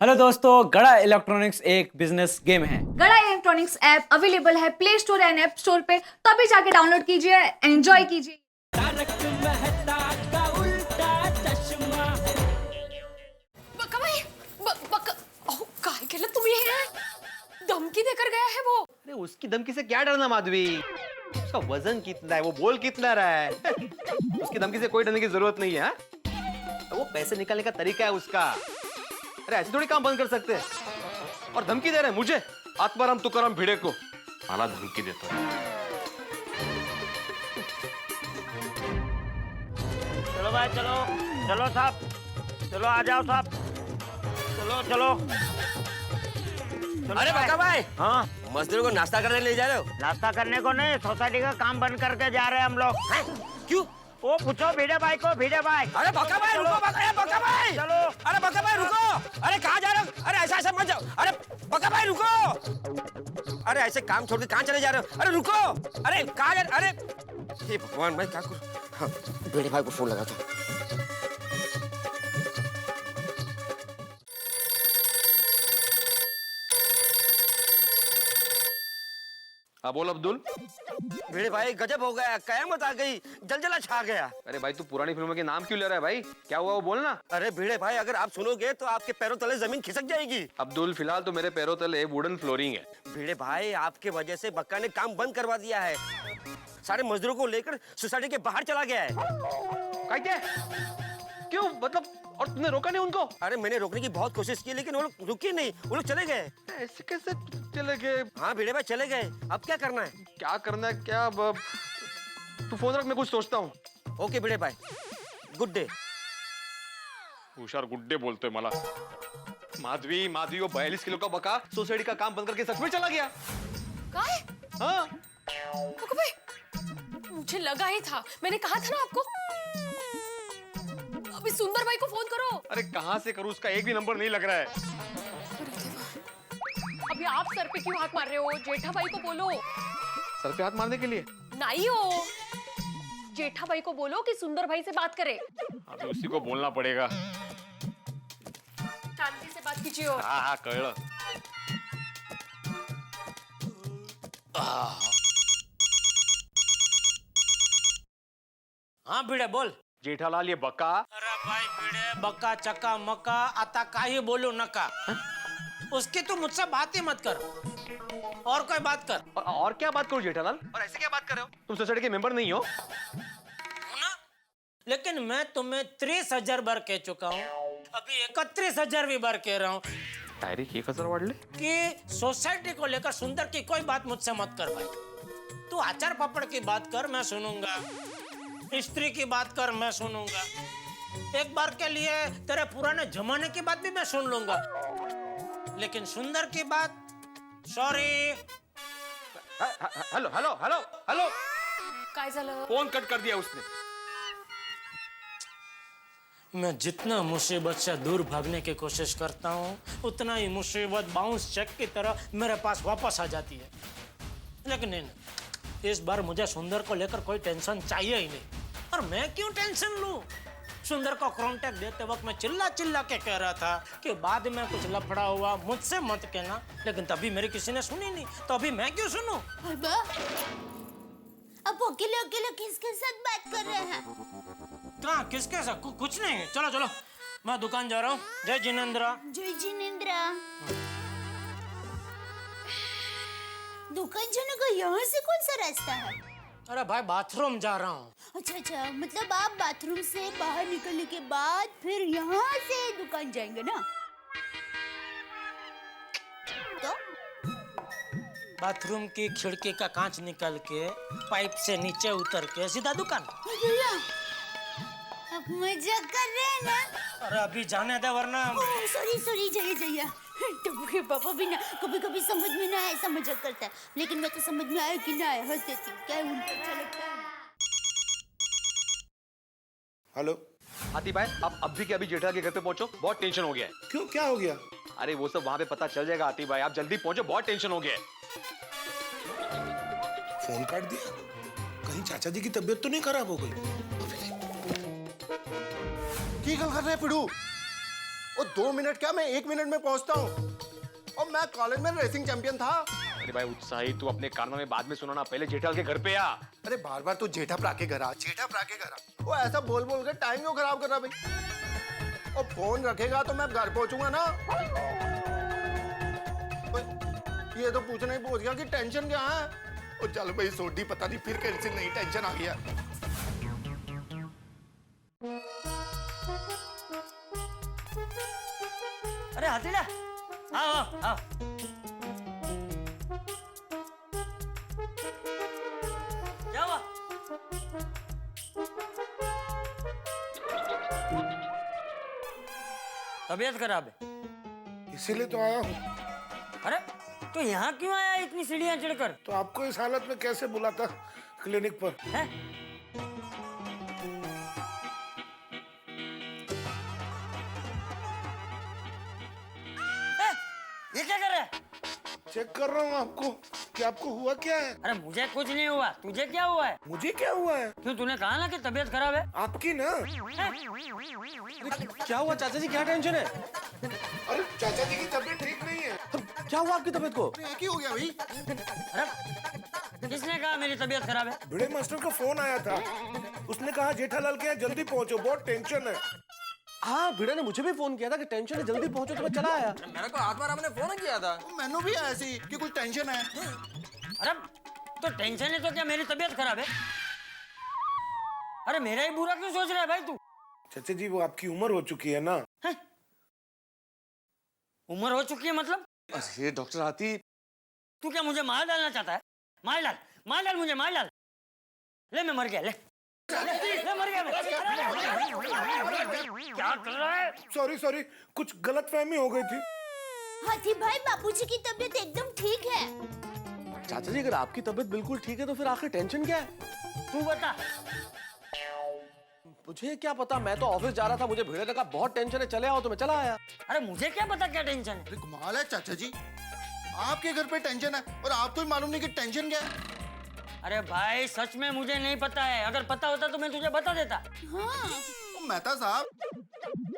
Hello दोस्तों, गड़ा electronics एक बिजनेस गेम है। गड़ा इलेक्ट्रॉनिक्स ऐप अवेलेबल है play store and app store पे, तो अभी जाके डाउनलोड कीजिए, एंजॉय कीजिए। बका भाई बका ओह काय केलं तुम्ही हे धमकी देकर गया है वो। अरे उसकी धमकी से क्या डरना माधवी, उसका वजन कितना है, वो बोल कितना रहा है। उसकी धमकी से कोई डरने की जरूरत नहीं है। हाँ? वो पैसे निकालने का तरीका है उसका। अरे ऐसे थोड़ी काम बंद कर सकते हैं। और धमकी दे रहे हैं मुझे, आत्माराम तुकाराम भिड़े को। माला धमकी देता है। चलो भाई चलो चलो साहब, चलो आ जाओ साहब, चलो चलो। अरे बका भाई, हाँ, मजदूरों को नाश्ता करने ले जा रहे हो? नाश्ता करने को नहीं, सोसाइटी का काम बंद करके जा रहे हैं हम लोग। क्यों? वो पूछो भिड़े भाई को, भिड़े भाई। अरे बका भाई रुको, बका भाई चलो। अरे बका भाई रुको, अरे कहाँ जा रहे हो? अरे ऐसा ऐसा मत जाओ। अरे बका भाई रुको, अरे ऐसे काम छोड़ के कहाँ चले जा रहे हो? अरे रुको, अरे कहाँ जा रहे? अरे हे भगवान, मैं क्या करूं? हाँ, बड़े भाई को फोन लगा था। हाँ बोल अब्दुल। बड़े भाई गजब हो गया, कयामत आ गई, जलजला छा गया। अरे भाई तू पुरानी फिल्मों के नाम क्यों ले रहा है भाई? क्या हुआ वो बोलना। अरे भिड़े भाई, अगर आप सुनोगे तो आपके पैरों तले जमीन खिसक जाएगी। अब्दुल फिलहाल तो मेरे पैरों तले वुडन फ्लोरिंग है। भिड़े भाई, आपके वजह से बक्का ने काम बंद करवा दिया है। सारे मजदूरों को लेकर सोसाइटी के बाहर चला गया है। क्या? क्यों मतलब? और तुमने रोका नहीं उनको? अरे मैंने रोकने की बहुत कोशिश की, लेकिन वो लोग रुके नहीं, वो लोग चले गए। ऐसे कैसे चले गए? हाँ भिड़े भाई चले गए, अब क्या करना है? क्या करना है क्या? तू फोन रख, मैं कुछ सोचता हूँ। ओके भिड़े भाई, गुड डे। हुशार गुड्डे बोलते मला। माधवी माधवी, वो 42 किलो का बका सोसाइटी का काम बंद करके सच में चला गया। काय? हाँ बका भाई, मुझे लगा ही था, मैंने कहा था ना आपको। अभी सुंदर भाई को फोन करो। अरे कहाँ से करूँ, उसका एक भी नंबर नहीं लग रहा है। अभी आप सर पे क्यों हाथ मार रहे हो? जेठा भाई को बोलो। सर पे हाथ मारने के लिए? नहीं हो, जेठा भाई को बोलो कि सुंदर भाई से बात करे। अभी उसी को बोलना पड़ेगा। शांति से बात कीजिए। और हाँ हाँ कळलं। हाँ भिड़े बोल। जेठालाल ये बका। अरे भाई भिड़े, बक्का चक्का मक्का आता काही बोलू नका। उसकी तू मुझसे बात ही मत कर, और कोई बात कर। और क्या बात करूं जेठालाल? और ऐसे क्या बात कर रहे हो? तुम सोसाइटी के मेंबर नहीं हो? ना? लेकिन मैं तुम्हें 30,000 बार कह चुका हूँ, अभी 31,000 भी बार कह रहा हूँ डायरेक्ट 1,000 वाढले? कि सोसाइटी को लेकर सुंदर की कोई बात मुझसे मत कर भाई। तू अचार पापड़ की बात कर, मैं सुनूंगा। स्त्री की बात कर, मैं सुनूंगा। एक बार के लिए तेरे पुराने जमाने की बात भी मैं सुन लूंगा, लेकिन सुंदर की बात sorry. Hello hello hello hello, काय झालं? फोन कट कर दिया उसने। मैं जितना मुसीबत से दूर भागने की कोशिश करता हूँ, उतना ही मुसीबत बाउंस चेक की तरह मेरे पास वापस आ जाती है। लेकिन नहीं, इस बार मुझे सुंदर को लेकर कोई टेंशन चाहिए ही नहीं। और मैं क्यों टेंशन लूं? सुंदर को कॉन्टेक्ट देते वक्त मैं चिल्ला चिल्ला के कह रहा था कि बाद में कुछ लफड़ा हुआ मुझसे मत कहना, लेकिन तभी मेरी किसी ने सुनी नहीं, तो अभी मैं क्यों सुनूं? अब अकेले अकेले किसके साथ बात कर रहे हैं? कहाँ किसके साथ? कुछ नहीं। चलो चलो, मैं दुकान जा रहा हूँ। जय जिनेंद्र। जय जिनेंद्र। दुकान जाने का यहाँ से कौन सा रास्ता है? अरे भाई बाथरूम जा रहा हूँ। अच्छा, मतलब आप बाथरूम से बाहर निकलने के बाद फिर यहाँ से दुकान जाएंगे ना? तो बाथरूम की खिड़की का कांच निकल के पाइप से नीचे उतर के सीधा दुकान। भैया, आप मजा कर रहे हैं ना? अरे अभी जाने दे वरना। सॉरी जया टप्पू के पापा भी ना कभी कभी समझ में ना ऐसा मजाक करता है, लेकिन मैं तो समझ में आया कि ना आया हंस देती हूँ। क्या उनको अच्छा लगता है? हेलो। हाथी भाई, आप अभी के अभी जेठा के घर पे पहुंचो, बहुत टेंशन हो गया है। क्यों, क्या हो गया? अरे वो सब वहां पे पता चल जाएगा हाथी भाई, आप जल्दी पहुंचो, बहुत टेंशन हो गया है। फोन काट दिया? कहीं चाचा जी की तबीयत तो नहीं खराब हो गई? की गल कर रहे पिड़ू? और 2 मिनट क्या, मैं 1 मिनट में पहुंचता हूँ। और मैं कॉलेज में रेसिंग चैंपियन था। अरे भाई उत्साही, तू अपने कानों में बाद में सुनाना, पहले जेठालाल के घर पे आ। अरे बार बार तू जेठा प्रा के घर आ, जेठा प्रा के घर आ। वो ऐसा बोल बोल के टाइम क्यों खराब कर रहा भाई? और फोन रखेगा तो मैं घर पहुंचूंगा ना। ये तो पूछना ही पहुंच गया कि टेंशन क्या है। और चल भाई सोडी, पता नहीं फिर कैसे नई टेंशन आ गया। अरे हथेला, आओ आओ आओ। क्या हुआ? तबीयत खराब है इसीलिए तो आया हूँ। अरे तो यहाँ क्यों आया इतनी सीढ़ियाँ चढ़कर? तो आपको इस हालत में कैसे बुलाता क्लिनिक पर? है? ये क्या कर रहा है? चेक कर रहा हूँ आपको कि आपको हुआ क्या है। अरे मुझे कुछ नहीं हुआ, तुझे क्या हुआ है? मुझे क्या हुआ है? क्यों, तूने कहा ना कि तबीयत खराब है? आपकी ना। क्या हुआ चाचा जी, क्या टेंशन है? अरे चाचा जी की तबीयत ठीक नहीं है। क्या हुआ आपकी तबीयत को? एक ही हो गया भाई। अरे किसने कहा मेरी तबीयत खराब है? भिड़े मास्टर का फोन आया था, उसने कहा जेठालाल के यहाँ जल्दी पहुंचो, बहुत टेंशन है। हाँ, भिड़े ने मुझे भी फोन किया था कि टेंशन है, जल्दी पहुंचो, तो मैं चला आया। मेरे को आत्मा राम ने फोन किया था। मैंने भी ऐसी कि कुछ टेंशन है। अरे तो टेंशन है तो क्या मेरी तबीयत खराब है? अरे मेरा ही बुरा क्यों सोच रहा है भाई तू? चाचा जी वो आपकी उम्र हो चुकी है ना। है? उम्र हो चुकी है मतलब? अरे डॉक्टर आती, तू क्या मुझे मार डालना चाहता है? मार डाल, मार डाल, मुझे मार डाल। ले मैं मर गया, ले ले मर गया मैं। क्या कर रहा है? सॉरी सॉरी, कुछ गलतफहमी हो गई थी। हाथी भाई, बाबूजी की तबीयत एकदम ठीक है। चाचा जी अगर आपकी तबीयत बिल्कुल ठीक है तो फिर आखिर टेंशन क्या है? तू बता। मुझे क्या पता, मैं तो ऑफिस जा रहा था, मुझे भिड़े ने कहा बहुत टेंशन है, चले आओ, तो मैं चला आया। अरे मुझे क्या पता क्या टेंशन है? अरे कमाल है चाचा जी, आपके घर पे टेंशन है और आपको ही मालूम नहीं कि टेंशन क्या है। अरे भाई सच में मुझे नहीं पता है, अगर पता होता तो मैं तुझे बता देता। हाँ। मेहता साहब,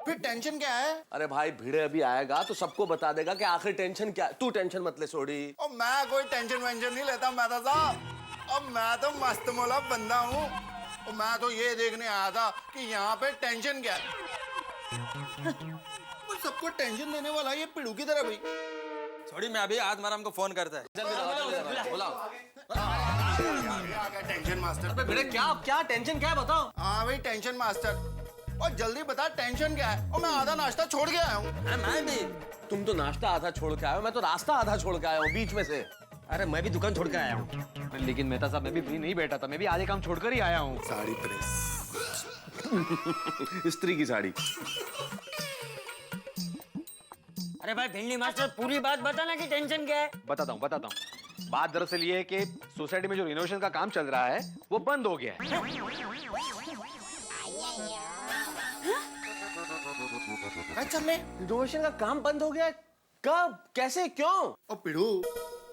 फिर टेंशन क्या है? अरे भाई भिड़े अभी आएगा तो सबको बता देगा कि आखिर टेंशन क्या है। तू टेंशन मत ले सोडी। और मैं कोई टेंशन वेंशन नहीं लेता मेहता साहब। अब मैं तो मस्त मौला बंदा हूँ। और मैं तो ये देखने आया था कि यहाँ पे टेंशन क्या है। और सबको टेंशन देने वाला ये पिड़ू की तरह भाई। थोड़ी मैं अभी आत्मा राम को फोन करता है। टेंशन मास्टर अबे भिड़े क्या क्या टेंशन क्या है बताओ। हाँ भाई टेंशन मास्टर, और जल्दी बता टेंशन क्या है। और मैं आधा नाश्ता छोड़ के आया हूँ। अरे मैं भी। तुम तो नाश्ता आधा छोड़ के आए हो, मैं तो रास्ता आधा छोड़ के आया हूँ बीच में से। अरे मैं भी दुकान छोड़ के आया हूँ। लेकिन मेहता साहब मैं भी फ्री नहीं बैठा था, मैं भी आधे काम छोड़कर ही आया हूँ। साड़ी प्रेस। स्त्री की साड़ी। अरे भाई भिंडी मास्टर पूरी बात बताना कि टेंशन क्या है? बताता हूँ। बात दरअसल ये है कि सोसाइटी में जो रिनोवेशन का काम चल रहा है वो बंद हो गया है। अच्छा मैं रिनोवेशन का काम बंद हो गया है? कब, कैसे, क्यों? और पिड़ू,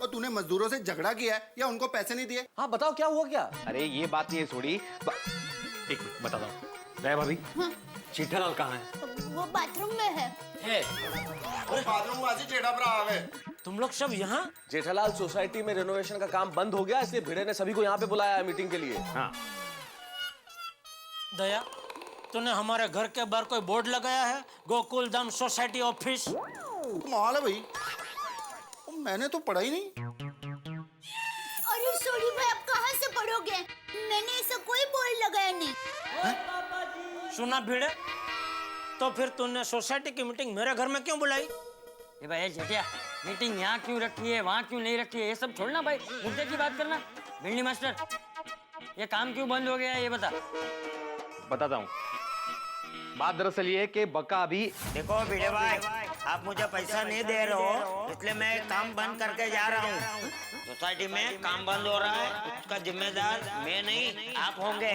और तूने मजदूरों से झगड़ा किया है या उनको पैसे नहीं दिए? हाँ बताओ क्या हुआ क्या? अरे ये बात नहीं है सोडी। एक मिनट बताता हूँ। दया भाभी, जेठालाल कहाँ है? वो बाथरूम में है। बाथरूम वासी जेठा भरा आ गए। तुम लोग सब यहाँ? जेठालाल सोसाइटी में रिनोवेशन का काम बंद हो गया, इसलिए भिड़े ने सभी को यहाँ पे बुलाया है मीटिंग के लिए। हाँ। दया, तूने हमारे घर के बाहर कोई बोर्ड लगाया है, गोकुल धाम सोसाइटी ऑफिस? कमाल है भाई, मैंने तो पढ़ा ही नहीं। अरे सॉरी भाई, आप कहाँ से पढ़ोगे? मैंने ऐसा कोई बोर्ड लगाया नहीं। सुना भिड़े, तो फिर तूने सोसाइटी की मीटिंग मेरे घर में क्यों बुलाई? ये भाई जेठिया, मीटिंग यहाँ क्यों रखी है, वहाँ क्यों नहीं रखी है, ये सब छोड़ना भाई, मुद्दे की बात करना। भिंडी मास्टर, ये काम क्यों बंद हो गया है ये बता। बताता हूँ। बात दरअसल ये है कि बका अभी। देखो भिड़े भाई, आप मुझे पैसा नहीं दे रहे हो, इसलिए मैं काम बंद करके जा रहा हूँ। सोसाइटी में काम बंद हो रहा है, उसका जिम्मेदार मैं नहीं आप होंगे।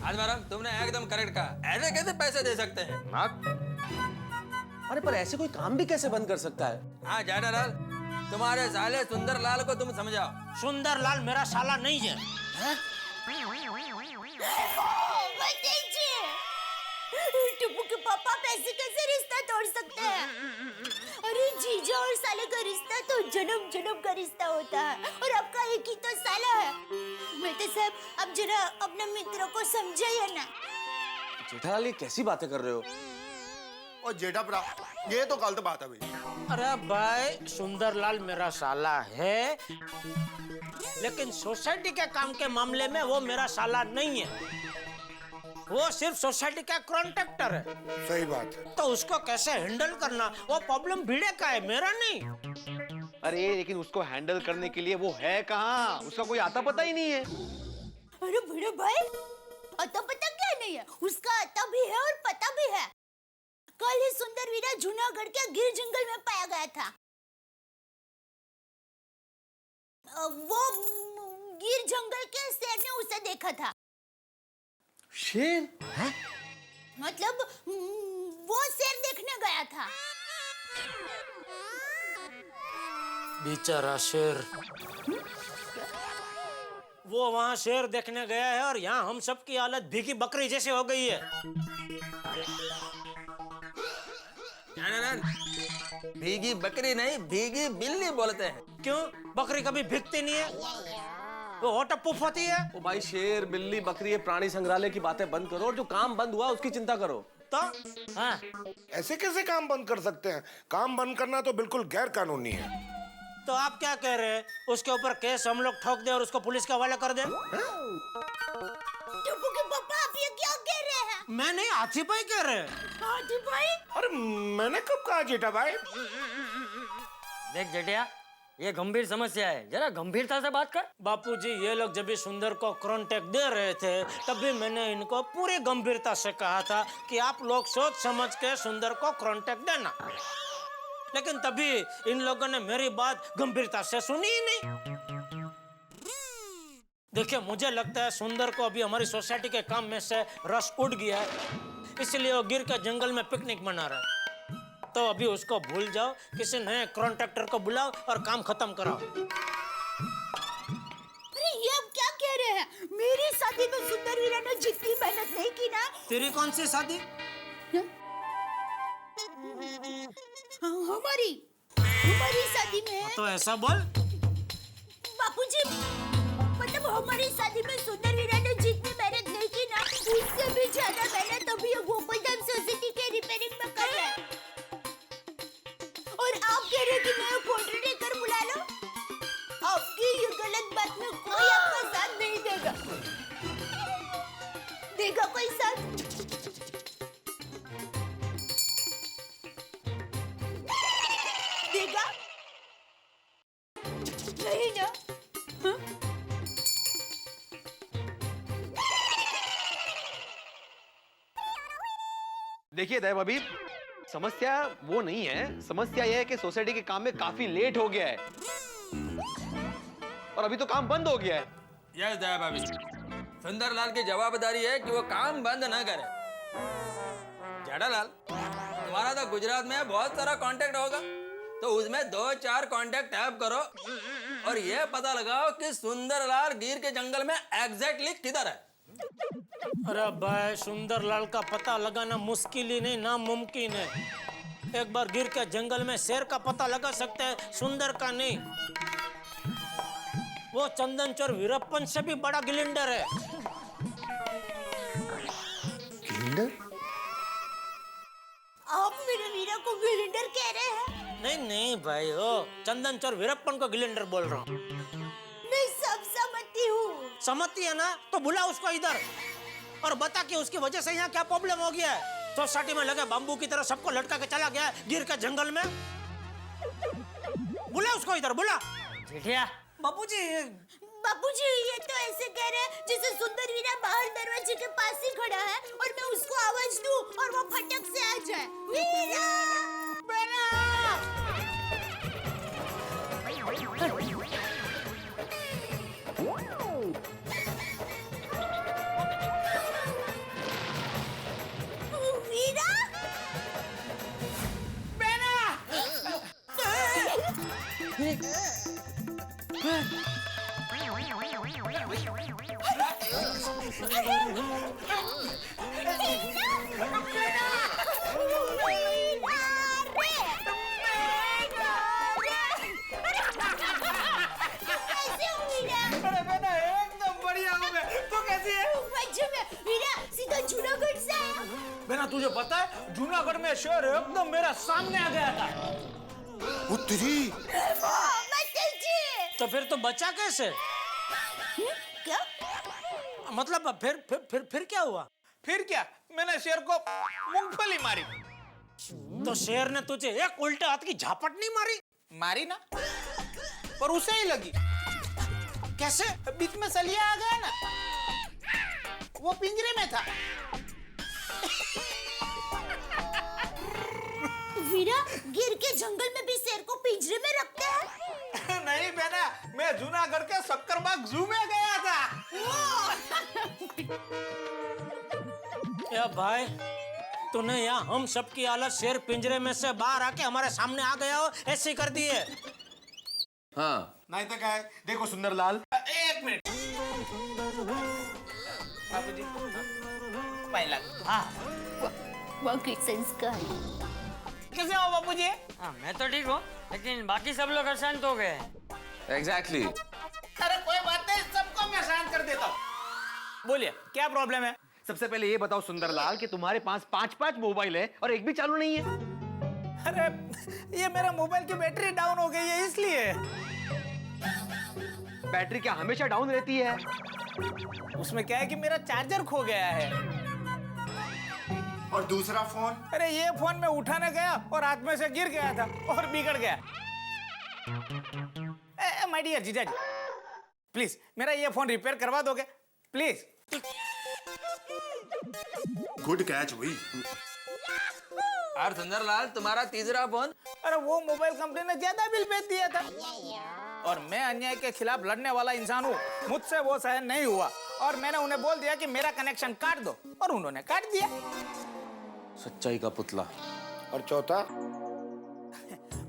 आत्मा राम, तुमने एकदम करेक्ट कहा। ऐसे कैसे पैसे दे सकते हैं? अरे पर ऐसे कोई काम भी कैसे बंद कर सकता है? हाँ जेठालाल, तुम्हारे साले सुंदर लाल को तुम समझाओ। सुंदर लाल मेरा साला नहीं है। टुप्पू के पापा आप ऐसे कैसे रिश्ता तोड़ सकते हैं? अरे जीजा और साले का रिश्ता तो जन्म जन्म का रिश्ता होता है और आपका एक ही तो साला है। मेहता साहब आप जरा अपने मित्र को समझाइए ना। जेठालाल ये कैसी बातें कर रहे हो? और जेठा भरा ये तो गलत बात है भाई। अरे भाई सुंदरलाल मेरा साला है, लेकिन सोसाइटी के काम के मामले में वो मेरा साला नहीं है। वो सिर्फ सोसाइटी का कॉन्ट्रैक्टर है। सही बात है। तो उसको कैसे हैंडल करना वो प्रॉब्लम भिड़े का है, मेरा नहीं। अरे लेकिन उसको हैंडल करने के लिए वो है कहाँ? उसका कोई आता पता ही नहीं है। अरे बड़े भाई अता पता क्या नहीं है, उसका अता भी है और पता भी है। कल ही सुंदर वीरा जूनागढ़ के गिर जंगल में पाया गया था। वो गिर जंगल के शेर ने उसे देखा था। शेर? हैं? मतलब वो शेर देखने गया था। बेचारा शेर। वो वहाँ शेर देखने गया है और यहाँ हम सब की हालत भीगी बकरी जैसे हो गई है। भीगी बकरी नहीं, भीगी बिल्ली बोलते हैं। क्यों? बकरी कभी भीगती नहीं है, वो होटपुफ होती है। ओ भाई शेर बिल्ली बकरी ये प्राणी संग्रहालय की बातें बंद करो और जो काम बंद हुआ उसकी चिंता करो। तो हाँ, ऐसे कैसे काम बंद कर सकते हैं? काम बंद करना तो बिल्कुल गैर कानूनी है। तो आप क्या कह रहे हैं? उसके ऊपर केस हम लोग ठोक दे और उसको पुलिस के हवाले कर दे? टुप्पू के पापा आप ये क्या कह रहे हैं? मैं नहीं, हाथी भाई कह रहे हैं। हाथी भाई? अरे मैंने कब कहा जेठा भाई? देख जेठिया ये गंभीर समस्या है, जरा गंभीरता से बात कर। बापूजी ये लोग जब भी सुंदर को कॉन्ट्रैक्ट दे रहे थे तब भी मैंने इनको पूरी गंभीरता से कहा था कि आप लोग सोच समझ के सुंदर को कॉन्ट्रैक्ट देना, लेकिन तभी इन लोगों ने मेरी बात गंभीरता से सुनी ही नहीं। देखिए मुझे लगता है सुंदर को अभी हमारी सोसाइटी के काम में से रस उड़ गया है, इसलिए वो गिर के जंगल में पिकनिक मना रहा है। तो अभी उसको भूल जाओ, किसी नए कॉन्ट्रैक्टर को बुलाओ और काम खत्म कराओ। अरे ये आप क्या कह रहे हैं? मेरी शादी में सुंदर वीरा ने जितनी मेहनत नहीं की ना। तेरी कौन सी शादी? हमारी शादी में। तो ऐसा बोल। बापूजी मतलब हमारी शादी में सुंदर वीरा ने जितनी मेहनत नहीं की ना उससे भी ज्यादा मेहनत अभी ये गोकुलधाम सोसाइटी के रिपेयरिंग में कर रहे हैं। और आप कह रहे हैं कि मैं कॉन्ट्रैक्टर बुला लो? आपकी ये गलत बात में कोई आपका साथ नहीं देगा। देगा कोई साथ? देगा? नहीं ना? हाँ? देखिए दैव अभी समस्या वो नहीं है, समस्या यह है कि सोसाइटी के काम में काफी लेट हो गया है और अभी तो काम बंद हो गया है। यस दया भाभी, सुंदरलाल की जवाबदारी है कि वो काम बंद न करे। जेठालाल तुम्हारा तो गुजरात में बहुत सारा कांटेक्ट होगा, तो उसमें 2-4 कांटेक्ट टैप करो और ये पता लगाओ कि सुंदरलाल गिर के जंगल में एग्जैक्टली किधर है। अरे भाई सुंदरलाल का पता लगाना मुश्किल ही नहीं नामुमकिन है। एक बार गिर के जंगल में शेर का पता लगा सकते हैं, सुंदर का नहीं। वो चंदन चोर वीरप्पन से भी बड़ा गिलिंडर है। गिलिंडर? आप मेरे वीरा को गिलिंडर कह रहे हैं? नहीं नहीं भाई, ओ चंदन चोर वीरप्पन को गिलिंडर बोल रहा हूँ। मैं सब समझती हूँ। समझती है ना? तो बुला उसको इधर और बता कि उसकी वजह से यहाँ क्या प्रॉब्लम हो गया है। सोसाइटी में लगे बाम्बू की तरह सबको लटका के चला गया है गिर के जंगल में। बुला उसको इधर, बुला। जेठिया बापूजी ये तो ऐसे कह रहे हैं जैसे सुंदर वीरा बाहर दरवाजे के पास ही खड़ा है और मैं उसको आवाज दूं और वो फटक से आ जाए। वीरा! वीरा! तुझे पता है जूनागढ़ में शेर एकदम मेरा सामने आ गया था। तो फिर तो बचा कैसे? क्या? मतलब फिर क्या हुआ? फिर क्या, मैंने शेर को मूंगफली मारी। तो शेर ने तुझे एक उल्टे हाथ की झापट नहीं मारी? मारी ना, पर उसे ही लगी। कैसे? बीच में सलिया आ गया ना, वो पिंजरे में था। वीरा, गिर के जंगल में भी शेर को पिंजरे में रखते हैं? नहीं बहना, मैं जूनागढ़ के सक्करबाग जू में गया था। या भाई, तूने यहाँ हम सबकी हालत शेर पिंजरे में से बाहर आके हमारे सामने आ गया हो ऐसे कर दी है। हाँ नहीं तो क्या है, देखो सुंदरलाल। एक मिनट बाबूजी, पहला वाकई संस्कार। कैसे हो बाबूजी? हाँ, मैं तो ठीक हूँ, लेकिन बाकी सब लोग अशांत हो गए। एग्जैक्टली। अरे कोई बात नहीं, सबको मैं शांत कर देता हूँ। बोलिए क्या प्रॉब्लम है? सबसे पहले ये बताओ सुंदरलाल कि तुम्हारे पास 5-5 मोबाइल है और एक भी चालू नहीं है। अरे ये मेरा मोबाइल की बैटरी डाउन हो गई है इसलिए। बैटरी क्या हमेशा डाउन रहती है? उसमें क्या है कि मेरा चार्जर खो गया है। और दूसरा फोन? अरे ये फोन मैं उठाने गया और हाथ में से गिर गया था और बिगड़ गया। माय डियर जीजाजी, प्लीज मेरा ये फोन रिपेयर करवा दोगे प्लीज? गुड कैच हुई। और सुंदरलाल, तुम्हारा तीसरा फोन? अरे वो मोबाइल कंपनी ने ज्यादा बिल भेज दिया था और मैं अन्याय के खिलाफ लड़ने वाला इंसान हूँ, मुझसे वो सहन नहीं हुआ और मैंने उन्हें बोल दिया कि मेरा कनेक्शन काट दो और उन्होंने काट दिया। सच्चाई का पुतला। और चौथा?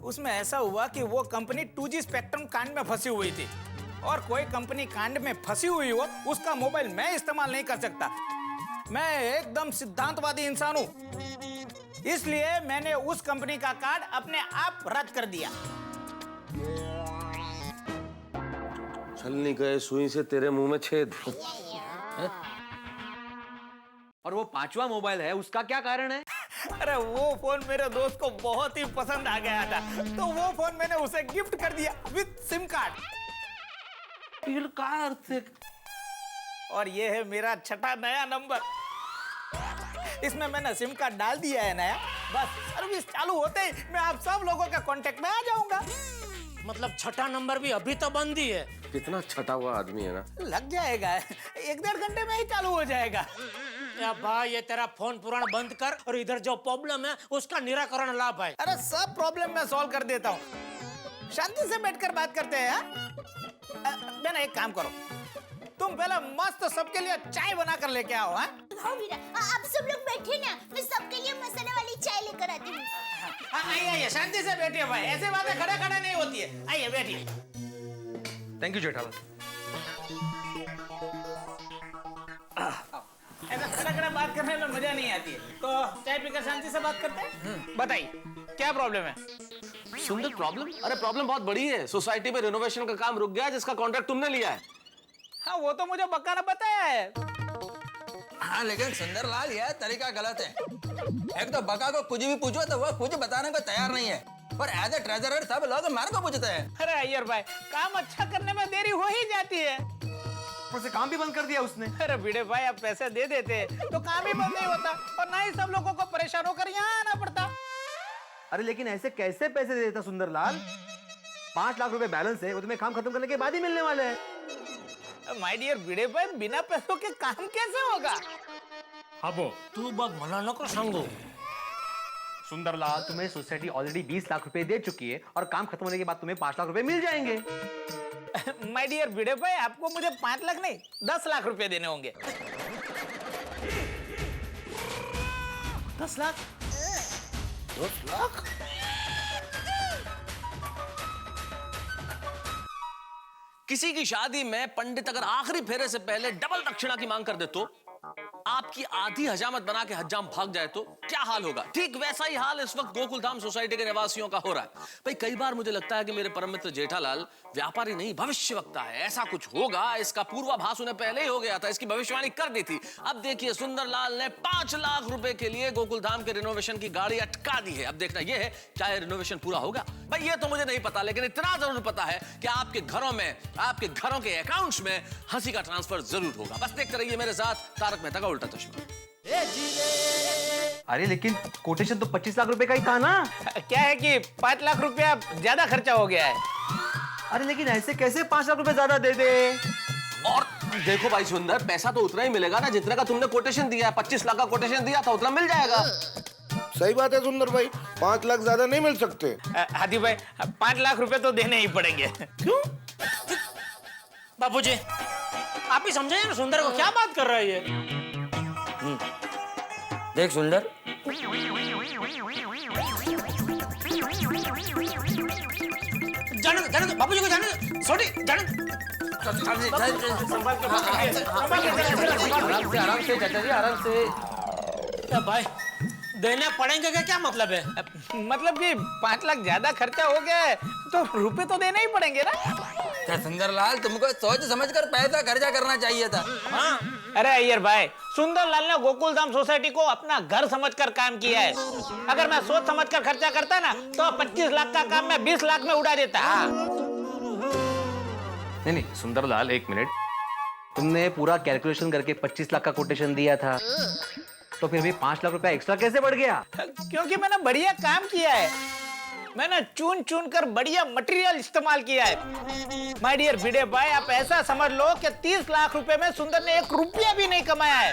उसमें ऐसा हुआ कि वो कंपनी 2G स्पेक्ट्रम कांड में फंसी हुई थी और कोई कंपनी कांड में फंसी हुई हो उसका मोबाइल मैं इस्तेमाल नहीं कर सकता। मैं एकदम सिद्धांतवादी इंसान हूँ, इसलिए मैंने उस कंपनी का कार्ड अपने आप रद्द कर दिया। छलनी गए सुई से तेरे मुंह में छेद। और वो 5वां मोबाइल है, उसका क्या कारण है? अरे वो फोन मेरे दोस्त को बहुत ही पसंद आ गया था तो वो फोन मैंने उसे गिफ्ट कर दिया विद सिम कार्ड। और ये है मेरा छठा नया नंबर। इसमें मैंने सिम कार्ड डाल दिया है नया, बस सर्विस चालू होते ही मैं आप सब लोगों के कांटेक्ट में आ जाऊंगा। मतलब छठा नंबर भी अभी तो बंद ही है। कितना छटा हुआ आदमी है ना। लग जाएगा, 1-1.5 घंटे में ही चालू हो जाएगा। या भाई, ये तेरा फोन पुराना बंद कर और इधर जो प्रॉब्लम है उसका निराकरण ला भाई। अरे सब प्रॉब्लम मैं सॉल्व कर देता हूँ, शांति से बैठकर बात करते हैं। बेना एक काम करो, तुम पहले मस्त सबके लिए चाय बना कर लेके आओ। हाँ वीरा, आप सब लोग बैठे ना, मैं सबके लिए मसाला वाली चाय लेकर आती हूँ। आइए शांति से बैठिए भाई, ऐसे बातें खड़ा खड़ा नहीं होती है। आइए बैठिए। Thank you Jethalal. ऐसा खड़ा खड़ा बात करने में मजा नहीं आती है, तो चाय पीकर शांति से बात करते हैं। बताइए क्या प्रॉब्लम है? सुंदर प्रॉब्लम? अरे प्रॉब्लम बहुत बड़ी है। सोसाइटी में रिनोवेशन का काम रुक गया जिसका कॉन्ट्रैक्ट तुमने लिया है। हाँ वो तो मुझे बक्का ने बताया है। हाँ लेकिन सुंदरलाल, यह तरीका गलत है। एक तो बका को कुछ भी पूछो तो वह कुछ बताने को तैयार नहीं है, और एज ए ट्रेजरर सब लोग मार को पूछते हैं। अरे अय्यर भाई, काम अच्छा करने में देरी हो ही जाती है। उसे काम भी बंद कर दिया उसने। अरे भिड़े भाई, आप पैसे दे देते तो काम ही बंद नहीं होता और ना ही सब लोगों को परेशान होकर यहाँ आना पड़ता। अरे लेकिन ऐसे कैसे पैसे दे देता सुंदरलाल? 5 लाख रुपए बैलेंस है, वो तुम्हें काम खत्म करने के बाद ही मिलने वाले हैं। माय डियर भिड़े भाई, बिना पैसों के काम कैसे होगा? अबो तू बग मना नको सांगो। सुंदरलाल, तुम्हें सोसाइटी ऑलरेडी 20 लाख रुपए दे चुकी है और काम खत्म होने के बाद तुम्हें 5 लाख रुपए मिल जाएंगे। माय डियर भिड़े भाई, आपको मुझे 5 लाख नहीं 10 लाख रुपए देने होंगे। 10 लाख? 10 लाख? किसी की शादी में पंडित अगर आखिरी फेरे से पहले डबल दक्षिणा की मांग कर दे तो आप की आधी हजामत बना के हज्जाम भाग जाए तो क्या हाल होगा। ठीक वैसा ही हाल इस वक्त गोकुलधाम सोसाइटी के निवासियों का हो रहा है। भाई कई बार मुझे लगता है कि मेरे परम मित्र जेठालाल व्यापारी नहीं भविष्यवक्ता है। ऐसा कुछ होगा, इसका पूर्वाभास उन्हें पहले ही हो गया था, इसकी भविष्यवाणी कर दी थी। अब देखिए सुंदरलाल ने 5 लाख रुपए के लिए गोकुलधाम के रिनोवेशन की गाड़ी अटका दी है। अब देखना यह है क्या रिनोवेशन पूरा होगा। भाई ये तो मुझे नहीं पता, लेकिन इतना जरूर पता है कि आपके घरों में, आपके घरों के अकाउंट्स में हंसी का ट्रांसफर जरूर होगा। बस देखते रहिए मेरे साथ तारक मेहता का उल्टा चश्मा। अरे लेकिन कोटेशन तो 25 लाख रुपए का ही था ना। क्या है कि 5 लाख रुपया ज्यादा खर्चा हो गया है। अरे लेकिन ऐसे कैसे 5 लाख रुपए ज्यादा दे दे। और देखो भाई सुंदर, पैसा तो उतना ही मिलेगा ना जितना का तुमने कोटेशन दिया है। 25 लाख का कोटेशन दिया था, उतना मिल जाएगा। सही बात है सुंदर भाई, 5 लाख ज्यादा नहीं मिल सकते। हाथी भाई 5 लाख रुपए तो देने ही पड़ेंगे। क्यों? बापूजी आप ही समझे ना सुंदर को क्या बात कर रहा है ये। देख सुंदर, जाने दो बापूजी को, जाने दो छोटी, जाने आराम से चाचा जी, आराम से। दो। भाई देने पड़ेंगे का क्या मतलब है? मतलब कि 5 लाख ज्यादा खर्चा हो गया है तो रुपए तो देने ही पड़ेंगे ना। क्या सुंदरलाल, तुमको सोच समझ कर पैसा खर्चा करना चाहिए था। हाँ? अरे अय्यर भाई, सुंदरलाल ने गोकुलधाम सोसाइटी को अपना घर समझकर काम किया है। अगर मैं सोच समझकर खर्चा करता ना तो 25 लाख का काम मैं 20 लाख में उड़ा देता। नहीं सुंदरलाल, एक मिनट। तुमने पूरा कैलकुलेशन करके 25 लाख का कोटेशन दिया था, तो फिर भी 5 लाख रुपया एक्स्ट्रा कैसे बढ़ गया? क्योंकि मैंने बढ़िया काम किया है। मैंने चुन चुन कर बढ़िया मटेरियल इस्तेमाल किया है। माय डियर भिड़े भाई, आप ऐसा समझ लो कि 30 लाख रुपए में सुंदर ने 1 रुपया भी नहीं कमाया है।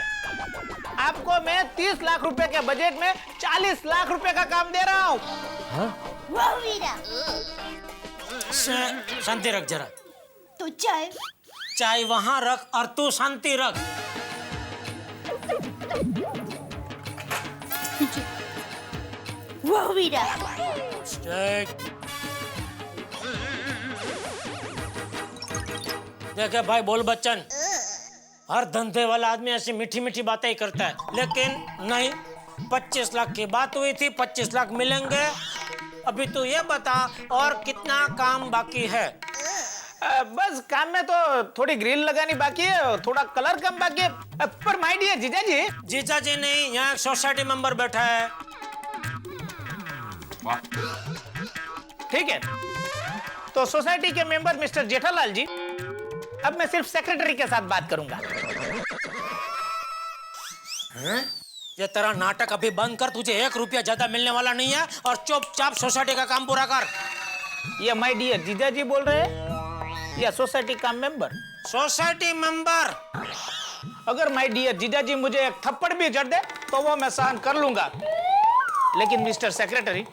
आपको मैं 30 लाख रुपए के बजट में 40 लाख रुपए का काम दे रहा हूँ। वाह वीरा, शांति रख जरा। तो चाय चाय वहां रख और तू शांति रख। वाह वीरा, देखे भाई बोल बच्चन, हर धंधे वाला आदमी ऐसी मीठी मीठी बातें ही करता है, लेकिन नहीं। 25 लाख की बात हुई थी, 25 लाख मिलेंगे। अभी तू ये बता और कितना काम बाकी है? बस काम में तो थोड़ी ग्रिल लगानी बाकी है, थोड़ा कलर कम बाकी है। पर माय डियर जीजाजी। जीजाजी नहीं, यहाँ एक सोसाइटी मेंबर बैठा है। ठीक है, तो सोसाइटी के मेंबर मिस्टर जेठालाल जी, अब मैं सिर्फ सेक्रेटरी के साथ बात करूंगा। ये तेरा नाटक अभी बंद कर, तुझे 1 रुपया ज्यादा मिलने वाला नहीं है और चुपचाप सोसाइटी का काम पूरा कर। ये माय डियर जीजाजी बोल रहे हैं या सोसाइटी का मेंबर? Society member. अगर माय डियर जीजाजी मुझे एक थप्पड़ भी जड़ दे तो वो मैं सहन कर लूंगा, लेकिन मिस्टर सेक्रेटरी,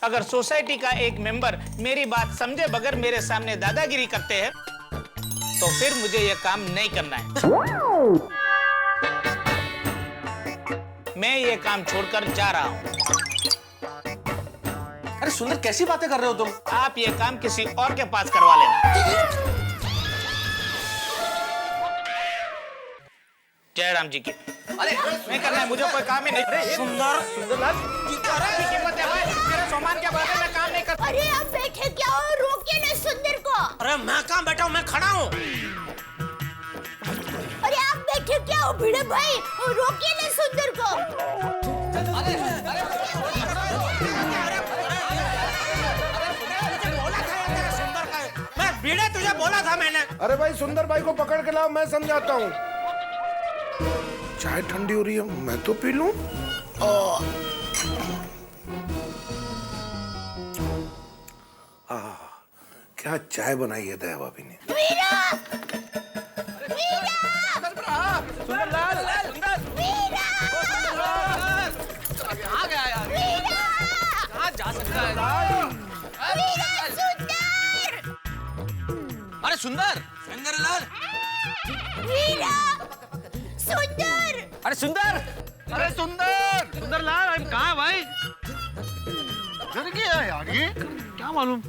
अगर सोसाइटी का एक मेंबर मेरी बात समझे बगैर मेरे सामने दादागिरी करते हैं तो फिर मुझे ये काम नहीं करना है। मैं ये काम छोड़कर जा रहा हूं। अरे सुंदर, कैसी बातें कर रहे हो तुम? आप ये काम किसी और के पास करवा लेना। जयराम जी की। अरे नहीं करना है, मुझे कोई काम ही नहीं। सुंदरलाल की कीमत है भाई, मेरे सामान के बारे में काम नहीं करता। अरे आप बैठे क्या हो, रोकिए ना सुंदर को। अरे मैं कहाँ बैठा हूँ, मैं खड़ा हूँ। अरे आप बैठे क्या हो भिड़े भाई, रोकिए ना सुंदर को। मैं भिड़े तुझे बोला था मैंने। अरे भाई सुंदर भाई को पकड़ के लाओ, मैं समझाता हूँ। चाय ठंडी हो रही है, मैं तो पी लूं। क्या चाय बनाई है दया भाभी ने। वीरा, सुंदरलाल, वीरा, आ गया यार। कहाँ जा सकता है? वीरा, सुंदर, अरे सुंदर, सुंदरलाल, वीरा, सुंदर, अरे सुंदर, अरे सुंदर, सुंदरलाल, हम कहाँ भाई? डर गया यार ये। क्या मालूम।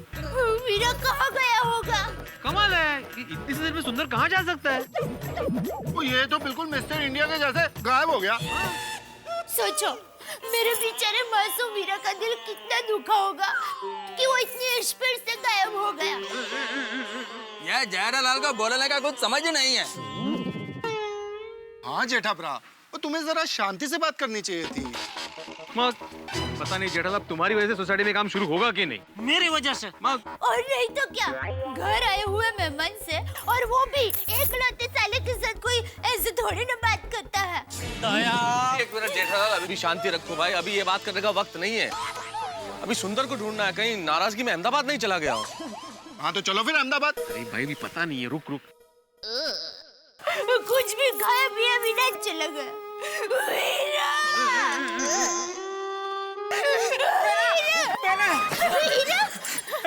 वीरा कहाँ गया होगा? कमाल है, इतनी सी देर में सुंदर कहाँ जा सकता है? वो ये तो बिल्कुल मिस्टर इंडिया के जैसे गायब हो गया। सोचो, मेरे बेचारे मासूम वीरा का दिल कितना दुखा होगा कि वो इतनी स्पीड से गायब हो गया। यह जेठालाल का बोलने का कुछ समझ नहीं है। हाँ जेठा भरा, वो तुम्हें जरा शांति से बात करनी चाहिए थी। पता नहीं जेठालाल तुम्हारी वजह से सोसाइटी में काम शुरू होगा कि नहीं। मेरी वजह से। और नहीं तो क्या, घर आए हुए मेहमान से, और वो भी एकलौते साले के साथ कोई ऐसे थोड़ी ना बात करता है। एक मिनट जेठालाल, अभी भी शांति रखो भाई, अभी ये बात करने का वक्त नहीं है। अभी सुंदर को ढूंढना है, कहीं नाराजगी में अहमदाबाद नहीं चला गया हो। हाँ तो चलो फिर अहमदाबाद। अरे भाई भी पता नहीं है, रुक रुक। कुछ भी खाया पिया बिना चला गया। वीरा!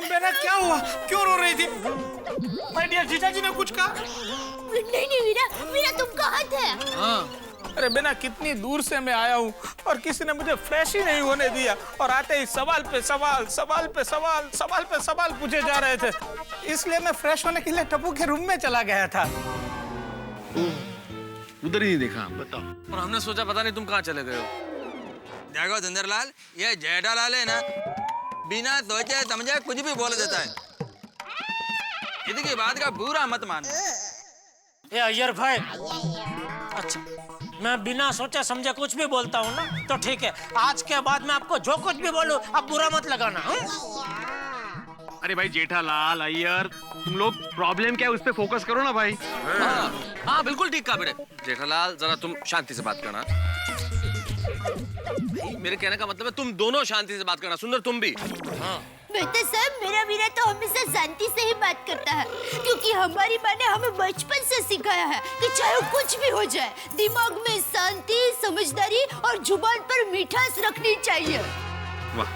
बेना क्या हुआ, क्यों रो रही थी? माय डियर जीजा जी ने कुछ कहा? नहीं वीरा, वीरा तुम कहाँ थे? अरे बेना, कितनी दूर से मैं आया हूँ और किसी ने मुझे फ्रेश ही नहीं होने दिया, और आते ही सवाल पे सवाल, सवाल पे सवाल, सवाल पे सवाल पूछे जा रहे थे। इसलिए मैं फ्रेश होने के लिए टप्पू के रूम में चला गया था। उधर ही नहीं देखा, बताओ। और हमने सोचा पता नहीं तुम कहाँ चले गए हो। देखो सुंदरलाल, ये जेठालाल है ना, बिना सोचे समझे कुछ भी बोल देता है। इसकी बात का बुरा मत मानो। ए अय्यर भाई, अच्छा मैं बिना सोचे समझे कुछ भी बोलता हूँ ना, तो ठीक है। आज के बाद मैं आपको जो कुछ भी बोलूँ आप बुरा मत लगाना। अरे भाई जेठालाल, अय्यर, तुम लोग प्रॉब्लम क्या है उस पे फोकस करो ना भाई। हाँ बिल्कुल ठीक कहा बेटे। जेठालाल जरा तुम शांति से बात करना। मेरे कहने का मतलब है तुम दोनों शांति से बात करना। सुंदर तुम भी। हाँ। बेटे साहब, मेरा वीरा तो हमेशा शांति से ही बात करता है, क्योंकि हमारी माँ ने हमें बचपन से सिखाया है कि चाहे कुछ भी हो जाए, दिमाग में शांति, समझदारी और जुबान पर मिठास रखनी चाहिए। वाह।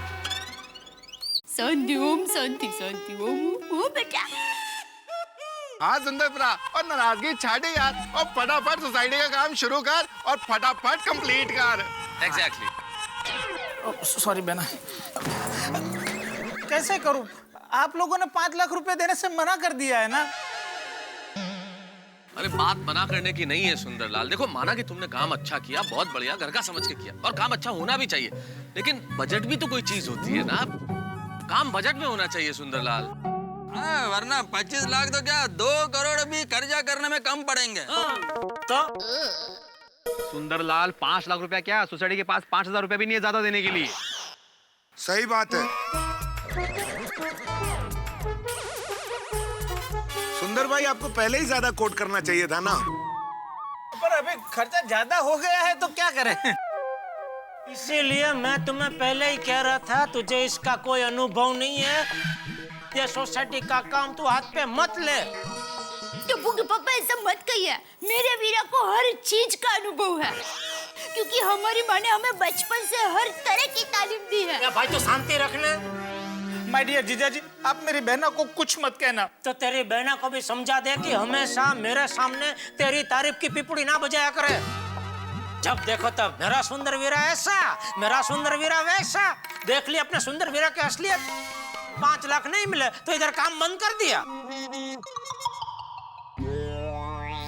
शांति ओम, शांति शांति ओम। ओ बेटा। हाँ सुंदर भरा, और नाराजगी छाड़े यार, और फटाफट सोसाइटी का काम शुरू कर और फटाफट कंप्लीट कर। एग्जैक्टली। सॉरी बेना, कैसे करूं? आप लोगों ने 5 लाख रुपए देने से मना कर दिया है ना। अरे बात मना करने की नहीं है सुंदरलाल। देखो, माना कि तुमने काम अच्छा किया, बहुत बढ़िया, घर का समझ के किया, और काम अच्छा होना भी चाहिए, लेकिन बजट भी तो कोई चीज होती है ना। काम बजट में होना चाहिए सुंदरलाल। वरना 25 लाख तो क्या 2 करोड़ भी कर्जा करने में कम पड़ेंगे। तो सुंदरलाल, 5 लाख रुपया क्या, सोसाइटी के पास 5,000 रुपया भी नहीं है ज्यादा देने के लिए। सही बात है। सुंदर भाई, आपको पहले ही ज्यादा कोट करना चाहिए था ना। पर अभी खर्चा ज्यादा हो गया है तो क्या करें? इसीलिए मैं तुम्हें पहले ही कह रहा था, तुझे इसका कोई अनुभव नहीं है, ये सोसाइटी का काम तू हाथ पे मत ले। टप्पू के पापा ऐसा मत कहिए, मेरे वीरा को हर चीज का अनुभव है, क्योंकि हमारी माँ ने हमें बचपन से हर तरह की तालीम दी है। भाई तो शांति रखना। माय डियर जीजा जी, आप मेरी बहना को कुछ मत कहना। तो तेरी बहना को भी समझा दे कि हमेशा मेरे सामने तेरी तारीफ की पिपड़ी ना बजाया करे। जब देखो तब मेरा सुंदर वीरा ऐसा, मेरा सुंदर वीरा वैसा। देख लिया अपने सुंदर वीरा की असलियत। 5 लाख नहीं मिले तो इधर काम बंद कर दिया।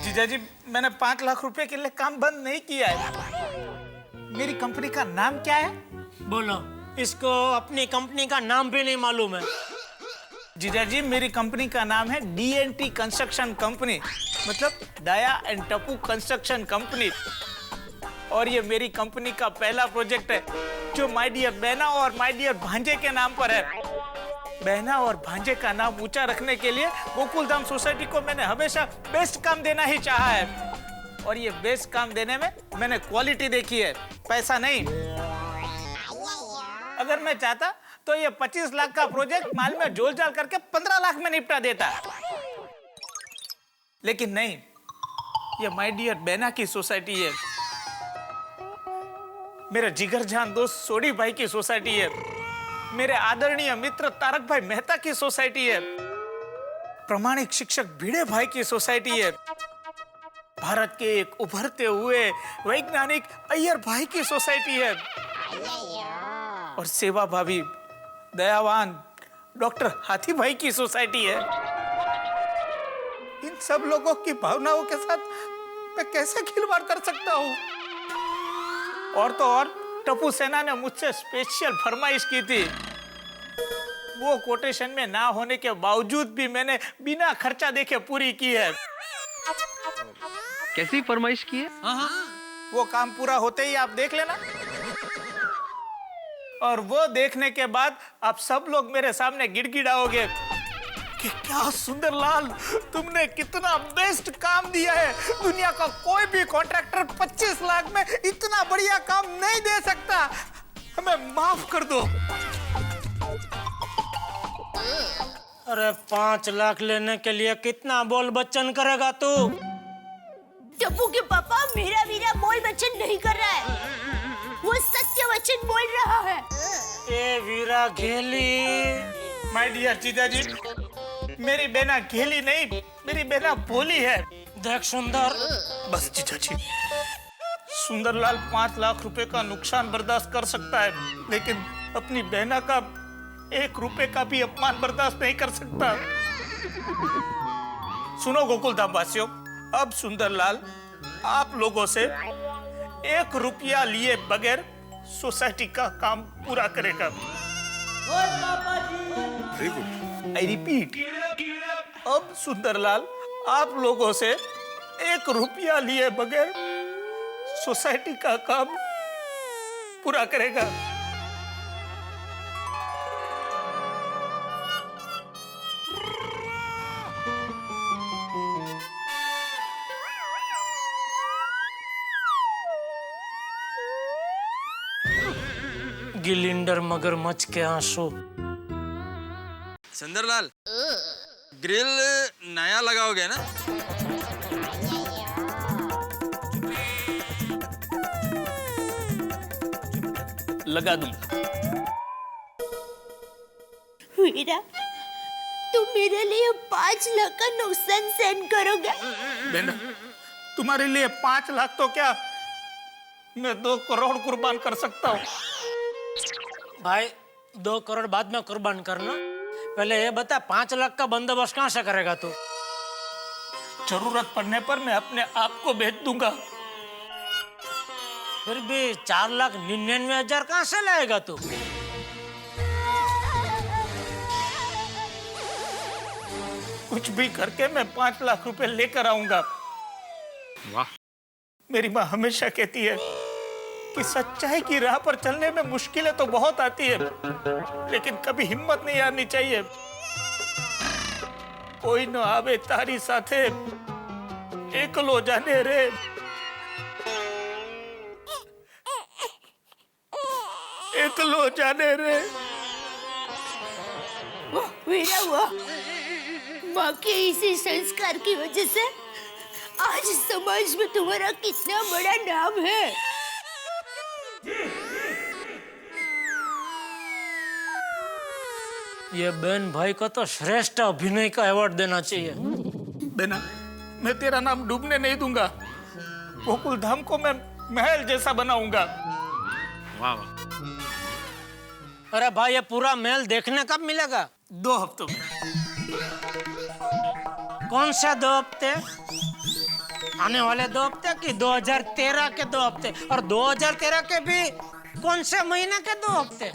जीजा जी, मैंने 5 लाख रुपए के लिए काम बंद नहीं किया है। मेरी कंपनी का नाम क्या है? बोलो। इसको अपनी कंपनी का नाम भी नहीं मालूम है। जीजा जी, मेरी कंपनी का नाम है DNT कंस्ट्रक्शन कंपनी, मतलब दया एंड टप्पू कंस्ट्रक्शन कंपनी। और ये मेरी कंपनी का पहला प्रोजेक्ट है, जो माय डियर बहना और माय डियर भांजे के नाम पर है। बहना और भांजे का नाम ऊंचा रखने के लिए गोकुलधाम सोसाइटी को मैंने हमेशा बेस्ट काम देना ही चाहा है, और ये बेस्ट काम देने में मैंने क्वालिटी देखी है, पैसा नहीं। अगर मैं चाहता तो ये 25 लाख का प्रोजेक्ट माल में जोल जाल करके 15 लाख में निपटा देता, लेकिन नहीं, ये माय डियर बहना की सोसाइटी है, मेरे जिगर जान दोस्त सोडी भाई की सोसाइटी है, मेरे आदरणीय मित्र तारक भाई मेहता की सोसाइटी है, प्रमाणिक शिक्षक भिड़े भाई की सोसाइटी है, भारत के एक उभरते हुए वैज्ञानिक अय्यर भाई की सोसाइटी है, और सेवा भाभी, दयावान, डॉक्टर हाथी भाई की सोसाइटी है। इन सब लोगों की भावनाओं के साथ मैं कैसे खिलवाड़ कर सकता हूँ? और तो और टप्पू सेना ने मुझसे स्पेशल फरमाइश की थी। वो कोटेशन में ना होने के बावजूद भी मैंने बिना खर्चा देखे पूरी की है। कैसी फरमाइश की है? वो काम पूरा होते ही आप देख लेना, और वो देखने के बाद आप सब लोग मेरे सामने गिड़गिड़ाओगे कि क्या सुंदरलाल, तुमने कितना बेस्ट काम दिया है। दुनिया का कोई भी कॉन्ट्रैक्टर 25 लाख में इतना बढ़िया काम नहीं दे सकता। हमें माफ कर दो। अरे 5 लाख लेने के लिए कितना बोल बच्चन करेगा तू? टप्पू के पापा मेरा वीरा बोल वचन नहीं कर रहा है, वो सत्य वचन बोल रहा है। ए वीरा घेली। माय डियर जीजाजी, मेरी बेना घेली नहीं, मेरी बेना भोली है। देख सुंदर, बस जीजाजी, सुंदरलाल 5 लाख रुपए का नुकसान बर्दाश्त कर सकता है, लेकिन अपनी बहना का 1 रुपए का भी अपमान बर्दाश्त नहीं कर सकता। सुनो गोकुल धाम वासियों, अब सुंदरलाल आप लोगों से 1 रुपया लिए बगैर सोसाइटी का काम पूरा करेगा। आई रिपीट, अब सुंदरलाल आप लोगों से 1 रुपया लिए बगैर सोसाइटी का काम पूरा करेगा। गिलिंडर मगरमच्छ के आंसू। सुंदरलाल, ग्रिल नया लगाओगे ना? लगा दूंगा। वीरा, तुम मेरे लिए 5 लाख का नुकसान सहन करोगे? बेना, तुम्हारे लिए 5 लाख तो क्या, मैं 2 करोड़ कुर्बान कर सकता हूँ। भाई 2 करोड़ बाद में कुर्बान करना, पहले ये बता 5 लाख का बंदोबस्त कहाँ से करेगा तू? जरूरत पड़ने पर मैं अपने आप को बेच दूंगा। फिर भी 4,99,000 कहाँ से लाएगा तू? कुछ भी करके मैं 5 लाख रुपए लेकर आऊंगा। वाह। मेरी माँ हमेशा कहती है कि सच्चाई की राह पर चलने में मुश्किलें तो बहुत आती है, लेकिन कभी हिम्मत नहीं हारनी चाहिए। कोई न आवे तारी साथे, एकलो जाने रे। एकलो जाने रे। वीरा, वाह, माँ के इसी संस्कार की वजह से आज समाज में तुम्हारा कितना बड़ा नाम है। ये बहन भाई को तो श्रेष्ठ अभिनय का अवार्ड देना चाहिए। बेना, मैं तेरा नाम डूबने नहीं दूंगा। गोकुल धाम को मैं महल जैसा बनाऊंगा। वाह वाह। अरे भाई, ये पूरा महल देखने कब मिलेगा? 2 हफ्तों में। कौन से 2 हफ्ते? आने वाले 2 हफ्ते कि 2013 के 2 हफ्ते? और 2013 के भी कौन से महीने के 2 हफ्ते?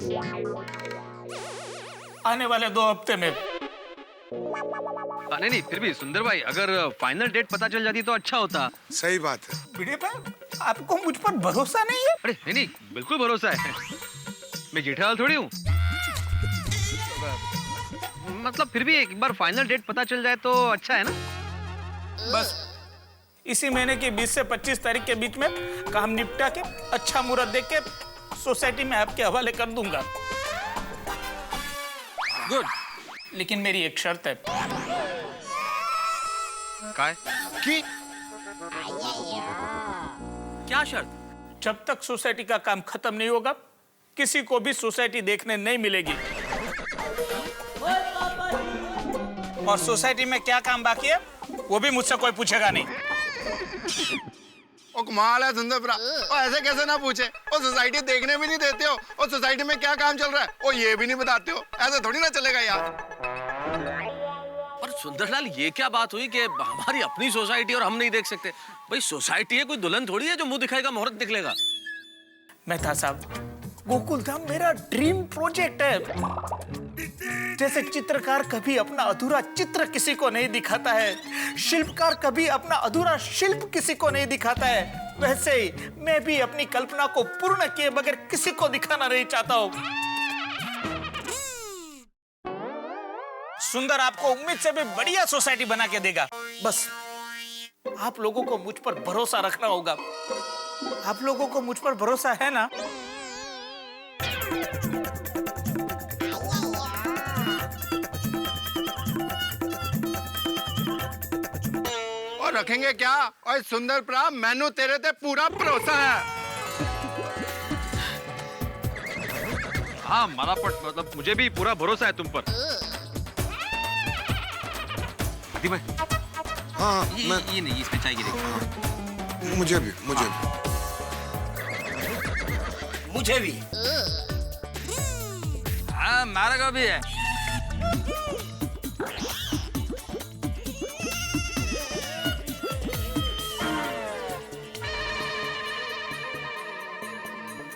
आने वाले 2 हफ्ते में। नहीं, फिर भी सुंदर भाई, अगर फाइनल डेट पता चल जाती तो अच्छा होता। सही बात है। भिड़े भाई, आपको मुझ पर भरोसा नहीं है? अरे नहीं, बिल्कुल भरोसा है। मैं जेठालाल थोड़ी हूँ। मतलब फिर भी एक बार फाइनल डेट पता चल जाए तो अच्छा है ना? बस इसी महीने की 20 से 25 तारीख के बीच में काम निपटा के अच्छा मुहूर्त देख के सोसाइटी में आपके हवाले कर दूंगा। गुड। लेकिन मेरी एक शर्त है। कि? क्या शर्त? जब तक सोसाइटी का काम खत्म नहीं होगा, किसी को भी सोसाइटी देखने नहीं मिलेगी। और सोसाइटी में क्या काम बाकी है वो भी मुझसे कोई पूछेगा नहीं। ओ कमाल है सुंदरपुरा। ओ ऐसे कैसे ना पूछे? ओ सोसाइटी देखने भी नहीं देते हो, और सोसाइटी में क्या काम चल रहा है ओ ये भी नहीं बताते हो। ऐसे थोड़ी ना चलेगा यार। पर सुंदरलाल ये क्या बात हुई कि हमारी अपनी सोसाइटी और हम नहीं देख सकते? भाई सोसाइटी है, कोई दुल्हन थोड़ी है जो मुंह दिखाएगा मुहूर्त निकलेगा। मेहता साहब, गोकुल धाम मेरा ड्रीम प्रोजेक्ट है। जैसे चित्रकार कभी अपना अधूरा चित्र किसी को नहीं दिखाता है, शिल्पकार कभी अपना अधूरा शिल्प किसी को नहीं दिखाता है, वैसे ही मैं भी अपनी कल्पना को पूर्ण किए बगैर किसी को दिखाना नहीं चाहता हूं। सुंदर आपको उम्मीद से भी बढ़िया सोसाइटी बना के देगा। बस आप लोगों को मुझ पर भरोसा रखना होगा। आप लोगों को मुझ पर भरोसा है ना? और रखेंगे क्या? और सुंदर प्रा मैनू तेरे ते पूरा भरोसा है। हाँ मारा पट, मतलब मुझे भी पूरा भरोसा है तुम पर। भाई हाँ ये नहीं, इसमें चाहिए देखो। मुझे भी मुझे भी। हाँ मारा का भी है।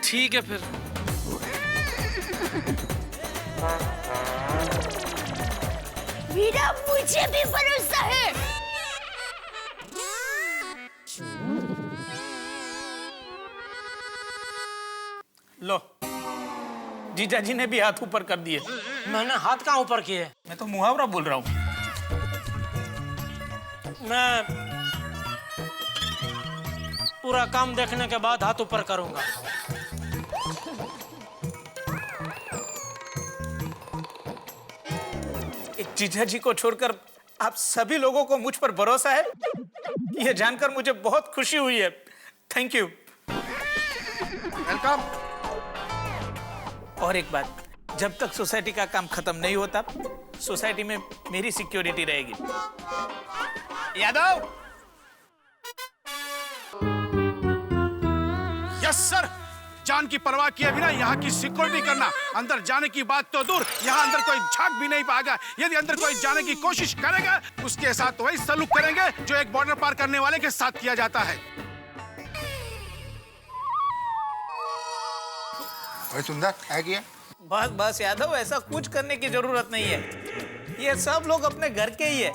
ठीक है फिर। वीरा मुझे भी भरोसा है। लो, जीजा जी ने भी हाथ ऊपर कर दिए। मैंने हाथ कहाँ ऊपर किए? मैं तो मुहावरा बोल रहा हूँ। मैं पूरा काम देखने के बाद हाथ ऊपर करूंगा। एक जीजा जी को छोड़कर आप सभी लोगों को मुझ पर भरोसा है, यह जानकर मुझे बहुत खुशी हुई है। Thank you. वेलकम। और एक बात, जब तक सोसाइटी का काम खत्म नहीं होता, सोसाइटी में मेरी सिक्योरिटी रहेगी। यादव। Yes sir. जान की परवाह किए बिना यहाँ की सिक्योरिटी करना। अंदर जाने की बात तो दूर, यहाँ अंदर कोई झांक भी नहीं पाएगा। यदि अंदर कोई जाने की कोशिश करेगा, उसके साथ वही सलूक करेंगे जो एक बॉर्डर पार करने वाले के साथ किया जाता है। ओए सुंदर है क्या? बस बस यादव, ऐसा कुछ करने की जरूरत नहीं है। ये सब लोग अपने घर के ही है,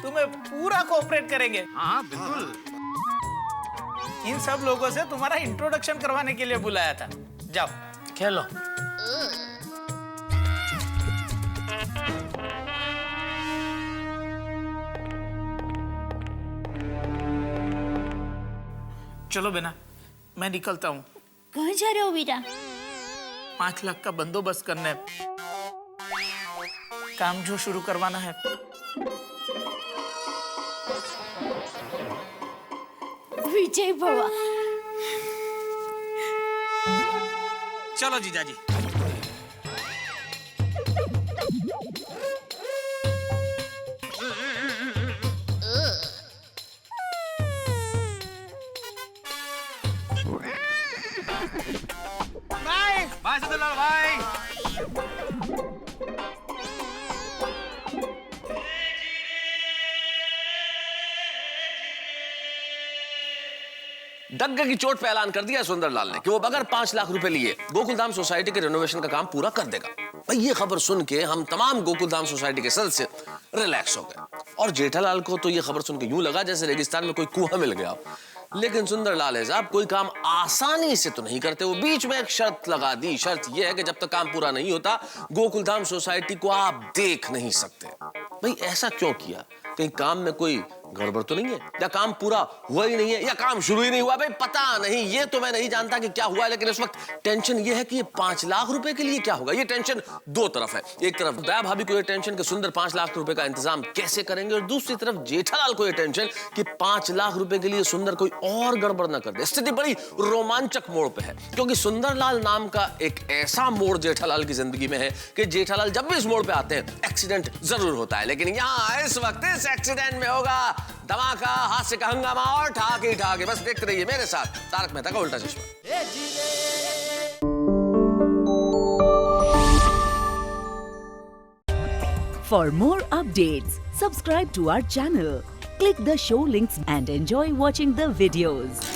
तुम्हें पूरा कोऑपरेट करेंगे। हाँ बिल्कुल। इन सब लोगों से तुम्हारा इंट्रोडक्शन करवाने के लिए बुलाया था। जाओ खेलो। चलो बेना, मैं निकलता हूँ। कहाँ जा रहे हो वीरा? 5 लाख का बंदोबस्त करना है, काम जो शुरू करवाना है। विजय भवा। चलो जीजा जी। Bye bye Sundarlal bye. डग्गे की चोट पे ऐलान कर दिया सुंदरलाल ने कि वो बगैर 5 लाख रुपए लिए गोकुलधाम सोसाइटी के रेनोवेशन का काम पूरा कर देगा। भाई ये खबर सुन के हम तमाम गोकुलधाम सोसाइटी के सदस्य रिलैक्स हो गए। और जेठालाल को तो ये खबर सुन के यूं लगा जैसे रेगिस्तान में कोई कुआं मिल गया। लेकिन सुंदरलाल है साहब, कोई काम आसानी से तो नहीं करते। वो बीच में एक शर्त लगा दी। शर्त यह है कि जब तक काम पूरा नहीं होता, गोकुलधाम सोसाइटी को आप देख नहीं सकते। भाई ऐसा क्यों किया? कहीं काम में कोई गड़बड़ तो नहीं है, या काम पूरा हुआ ही नहीं है, या काम शुरू ही नहीं हुआ? भाई पता नहीं, ये तो मैं नहीं जानता कि क्या हुआ। लेकिन इस वक्त टेंशन ये है कि ये 5 लाख रुपए के लिए क्या होगा। ये टेंशन दो तरफ है। एक तरफ दया भाभी को ये टेंशन कि सुंदर 5 लाख रुपए का इंतजाम कैसे करेंगे, और दूसरी तरफ जेठालाल को ये टेंशन कि 5 लाख रुपए के लिए सुंदर कोई और गड़बड़ ना कर दे। स्थिति बड़ी रोमांचक मोड़ पे है, क्योंकि सुंदरलाल नाम का एक ऐसा मोड़ जेठालाल की जिंदगी में है कि जेठालाल जब भी इस मोड़ पे आते हैं एक्सीडेंट जरूर होता है। लेकिन यहाँ इस वक्त इस एक्सीडेंट में होगा धमाका, हास्य का हंगामा और ठाके ठाके। बस देखते रहिए मेरे साथ तारक मेहता का उल्टा चश्मा। For more updates, subscribe to our channel, click the show links and enjoy watching the videos.